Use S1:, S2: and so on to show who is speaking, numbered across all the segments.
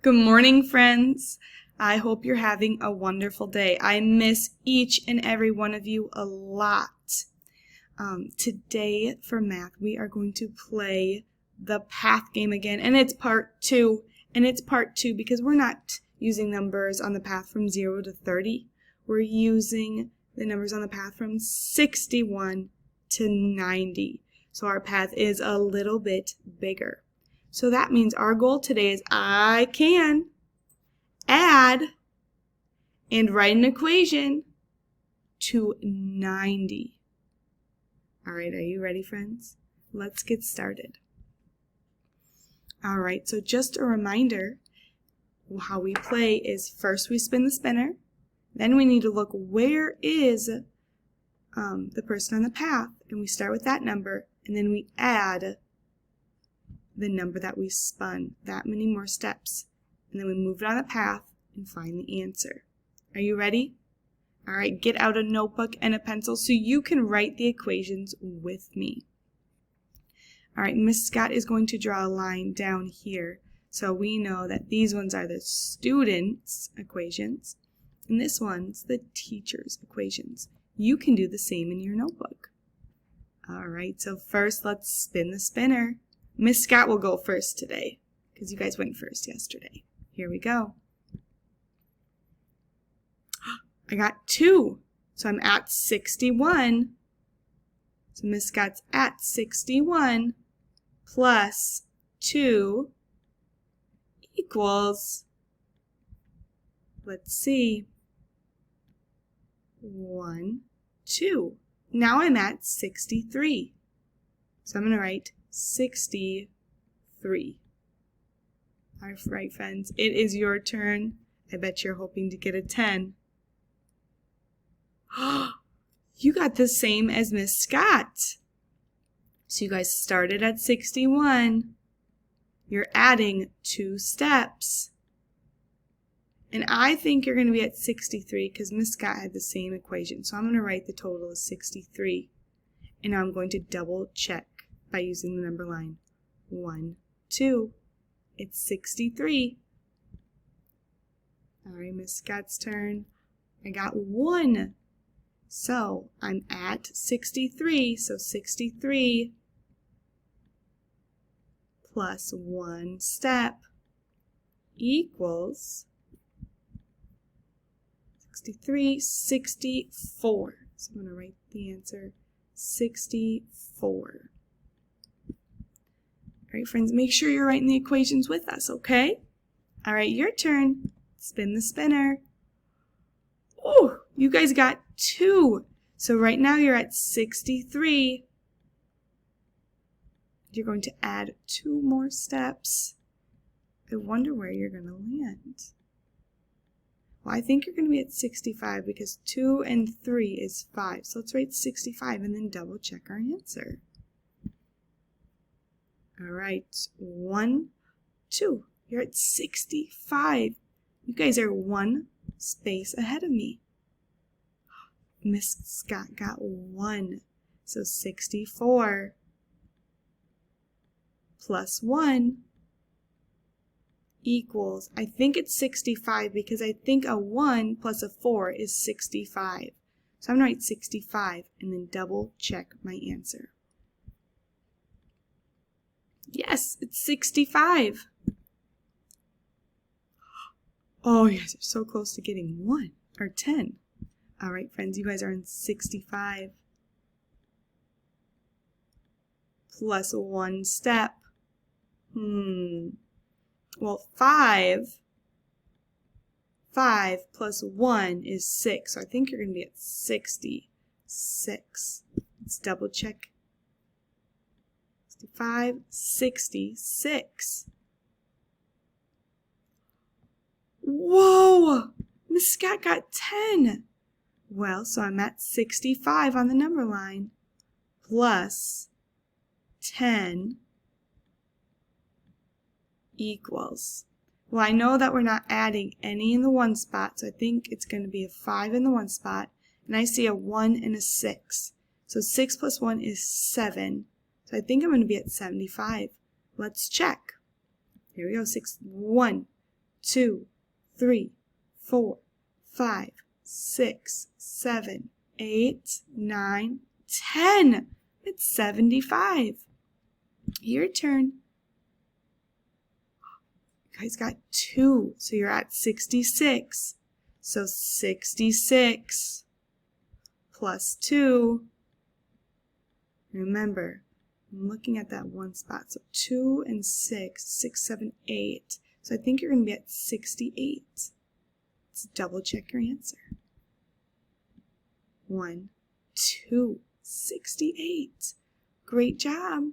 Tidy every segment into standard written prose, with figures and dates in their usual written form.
S1: Good morning, friends. I hope you're having a wonderful day. I miss each and every one of you a lot. Today for math, we are going to play the path game again, and it's part two. And it's part two because we're not using numbers on the path from 0 to 30. We're using the numbers on the path from 61 to 90. So our path is a little bit bigger. So that means our goal today is I can add and write an equation to 90. All right, are you ready, friends? Let's get started. All right, so just a reminder, how we play is first we spin the spinner, then we need to look where is the person on the path, and we start with that number, and then we add the number that we spun, that many more steps, and then we move it on the path and find the answer. Are you ready? All right, get out a notebook and a pencil so you can write the equations with me. All right, Miss Scott is going to draw a line down here, so we know that these ones are the students' equations, and this one's the teacher's equations. You can do the same in your notebook. All right, so first let's spin the spinner. Miss Scott will go first today because you guys went first yesterday. Here we go. I got 2, so I'm at 61. So Miss Scott's at 61 plus 2 equals, let's see, 1, 2. Now I'm at 63. So I'm going to write 63. All right, friends, it is your turn. I bet you're hoping to get a 10. You got the same as Miss Scott. So you guys started at 61. You're adding 2 steps. And I think you're going to be at 63 because Miss Scott had the same equation. So I'm going to write the total as 63. And now I'm going to double check by using the number line. 1, 2. It's 63. All right, Miss Scott's turn. I got 1. So I'm at 63. So 63 plus 1 step equals 63, 64. So I'm going to write the answer 64. All right, friends, make sure you're writing the equations with us, okay? All right, your turn. Spin the spinner. Oh, you guys got 2. So right now you're at 63. You're going to add 2 more steps. I wonder where you're going to land. Well, I think you're going to be at 65 because 2 and 3 is 5. So let's write 65 and then double check our answer. All right, 1, 2. You're at 65. You guys are 1 space ahead of me. Miss Scott got 1. So 64 plus 1 equals, I think it's 65 because I think a 1 plus a 4 is 65. So I'm going to write 65 and then double check my answer. Yes, it's 65. Oh, you guys are so close to getting 1 or 10. All right, friends, you guys are in 65 plus 1 step. Well, 5 plus 1 is 6. So I think you're going to be at 66. Let's double check. 65, 66. Whoa! Miss Scott got 10. Well, so I'm at 65 on the number line plus 10 equals. Well, I know that we're not adding any in the 1 spot, so I think it's going to be a 5 in the 1 spot, and I see a 1 and a 6. So 6 plus 1 is 7. So I think I'm going to be at 75. Let's check. Here we go. 1, 2, 3, 4, 5, 6, 7, 8, 9, 10. It's 75. Your turn. You guys got 2, so you're at 66. So 66 plus 2. Remember, I'm looking at that one spot. So 2 and 6, 6, 7, 8. So I think you're going to be at 68. Let's double check your answer. 1, 2, 68. Great job.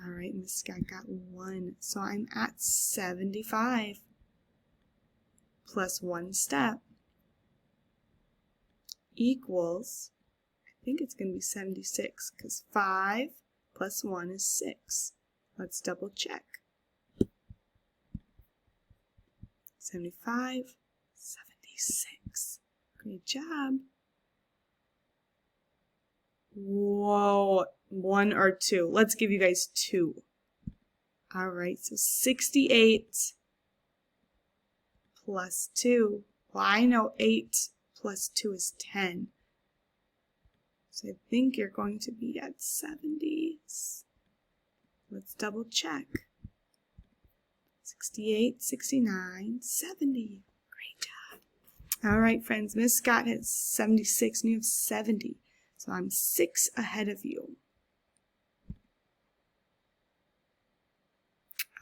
S1: All right, Miss Scott got 1. So I'm at 75 plus 1 step equals, I think it's going to be 76 because 5 plus 1 is 6. Let's double check. 75, 76. Great job. Whoa, 1 or 2. Let's give you guys 2. All right, so 68 plus 2. Well, I know 8 plus 2 is 10. So I think you're going to be at 70. Let's double check. 68, 69, 70. Great job. All right, friends, Miss Scott has 76 and you have 70. So I'm 6 ahead of you.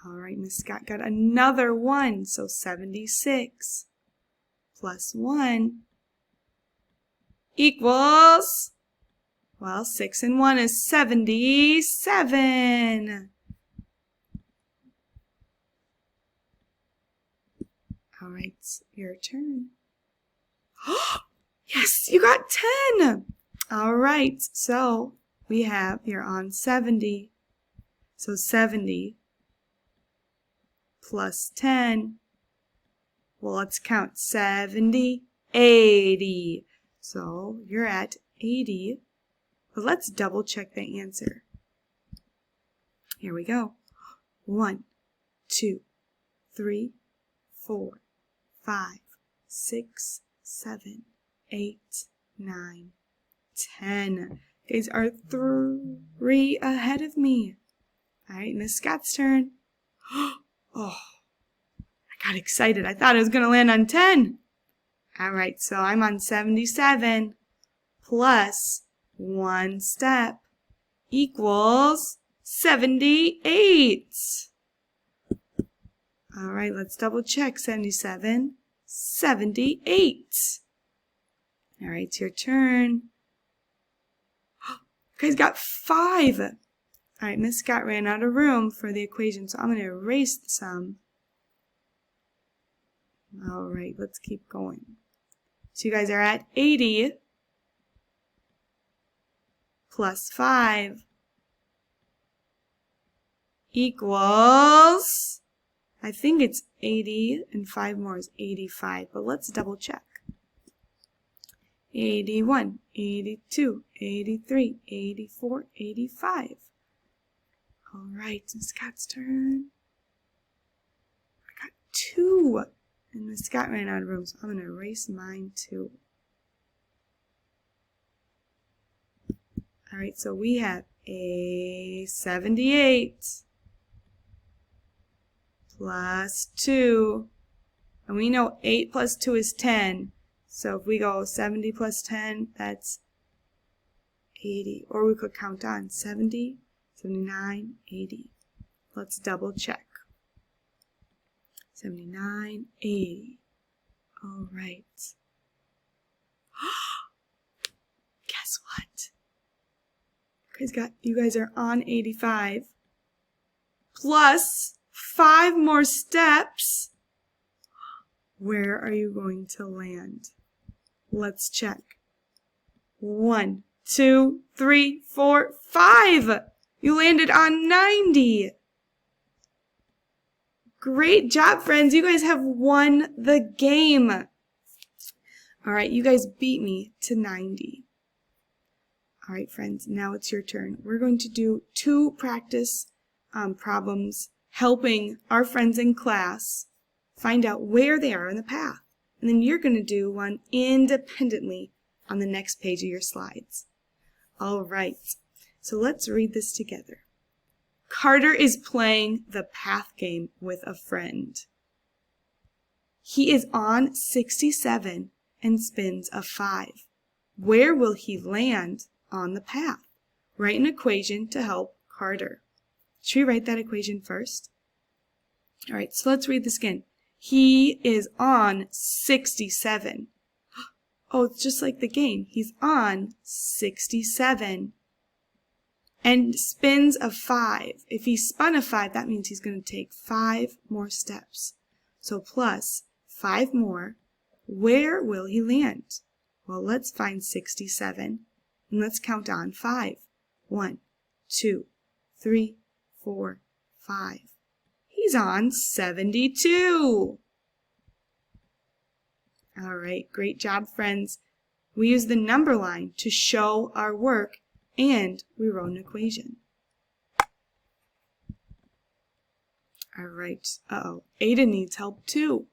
S1: All right, Miss Scott got another 1. So 76 plus 1 equals, well, 6 and 1 is 77. All right, your turn. Yes, you got 10. All right, so we have, you're on 70. So 70 plus 10. Well, let's count. 70, 80. So you're at 80. But let's double check the answer. Here we go. 1, 2, 3, 4, 5, 6, 7, 8, 9, 10. You guys are 3 ahead of me. All right, Miss Scott's turn. Oh, I got excited. I thought I was going to land on 10. All right, so I'm on 77 plus 1 step equals 78. All right, let's double check. 77, 78. All right, it's your turn. You guys got 5. All right, Miss Scott ran out of room for the equation, so I'm going to erase the sum. All right, let's keep going. So you guys are at 80 plus 5 equals, I think it's 80 and 5 more is 85, but let's double check. 81, 82, 83, 84, 85. All right, Miss Scott's turn. I got 2, and Miss Scott ran out of room, so I'm going to erase mine too. All right, so we have a 78 plus 2, and we know 8 plus 2 is 10. So if we go 70 plus 10, that's 80. Or we could count on 70, 79, 80. Let's double check. 79, 80. All right. Guess what? You guys are on 85. Plus 5 more steps. Where are you going to land? Let's check. 1, 2, 3, 4, 5. You landed on 90. Great job, friends. You guys have won the game. All right, you guys beat me to 90. All right, friends, now it's your turn. We're going to do 2 practice problems, helping our friends in class find out where they are in the path. And then you're going to do one independently on the next page of your slides. All right, so let's read this together. Carter is playing the path game with a friend. He is on 67 and spins a 5. Where will he land on the path? Write an equation to help Carter. Should we write that equation first? All right, so let's read this again. He is on 67. Oh, it's just like the game. He's on 67 and spins a 5. If he spun a 5, that means he's going to take 5 more steps. So plus 5 more. Where will he land? Well, let's find 67 and let's count on 5. 1, 2, 3, 4, 5. He's on 72. All right, great job, friends. We use the number line to show our work, and we wrote an equation. All right, Aiden needs help too.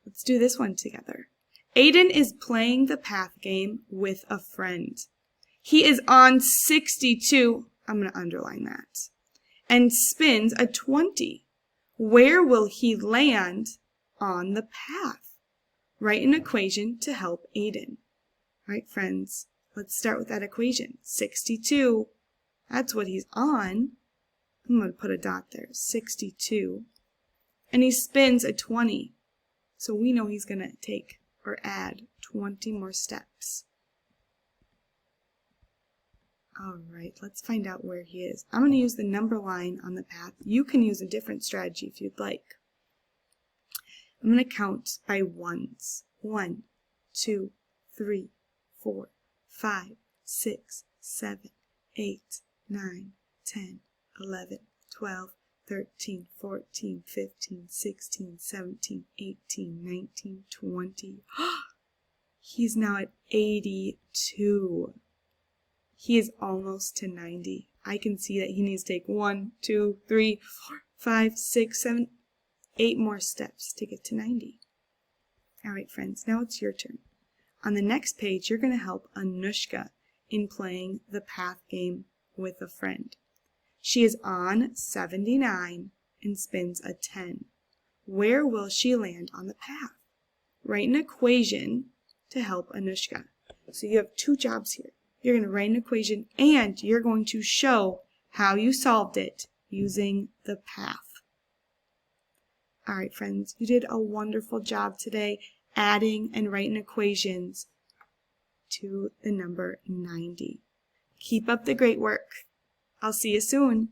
S1: Let's do this one together. Aiden is playing the path game with a friend. He is on 62, I'm going to underline that, and spins a 20. Where will he land on the path? Write an equation to help Aiden. All right, friends, let's start with that equation. 62, that's what he's on. I'm going to put a dot there, 62. And he spins a 20. So we know he's going to take or add 20 more steps. All right, let's find out where he is. I'm going to use the number line on the path. You can use a different strategy if you'd like. I'm going to count by ones. 1, 2, 3, 4, 5, 6, 7, 8, 9, 10, 11, 12, 13, 14, 15, 16, 17, 18, 19, 20. He's now at 82. He is almost to 90. I can see that he needs to take 1, 2, 3, 4, 5, 6, 7, 8 more steps to get to 90. All right, friends, now it's your turn. On the next page, you're going to help Anushka in playing the path game with a friend. She is on 79 and spins a 10. Where will she land on the path? Write an equation to help Anushka. So you have 2 jobs here. You're going to write an equation and you're going to show how you solved it using the path. All right, friends, you did a wonderful job today adding and writing equations to the number 90. Keep up the great work. I'll see you soon.